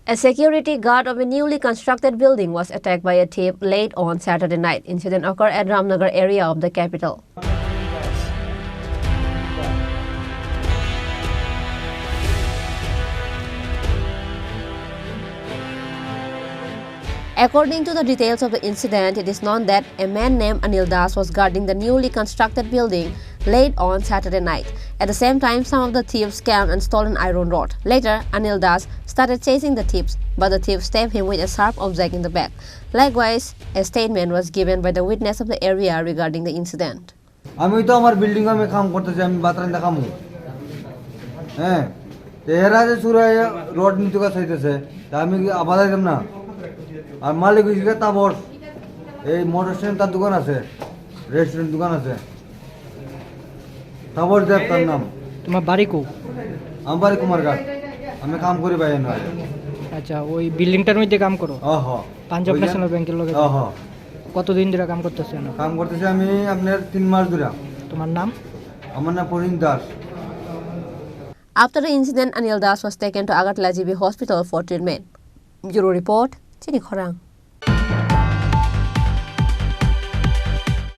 A security guard of a newly constructed building was attacked by a thief late on Saturday night. Incident occurred at Ramnagar area of the capital. According to the details of the incident, it is known that a man named Anil Das was guarding the newly constructed building late on Saturday night. At the same time, some of the thieves scammed and stole an iron rod. Later, Anil Das started chasing the thieves, but the thieves stabbed him with a sharp object in the back. Likewise, a statement was given by the witness of the area regarding the incident. আমি তো আমার building এ কাম করতেছি, আমি বাতরান্দা কামু হ্যাঁ এরা যে চুরাই rod নিতে কাজ হইতেছে তা আমি আবার যাইতাম না। আর মালিক হইছে তাবর এই মোটর স্ট্যান্ড তার দোকান আছে, রেস্টুরেন্ট দোকান আছে, তাবর দেব তার নাম। তোমার বাড়ি কো? আমার বাড়ি কুমারঘাট, আমি কাম করি বাইরে নয়। আচ্ছা, ওই বিল্ডিংটার মধ্যে কাম করো? পাঞ্জাব ন্যাশনাল ব্যাংকের লগে? কতদিন ধরে কাম করতেছেন? কাম করতেছি আমি আপনার 3 মাস ধরে। তোমার নাম? আমার নাম পরিন Das. After the incident, Anil Das was taken to Agartala GB Hospital for treatment. Bureau report, Chini Khorang.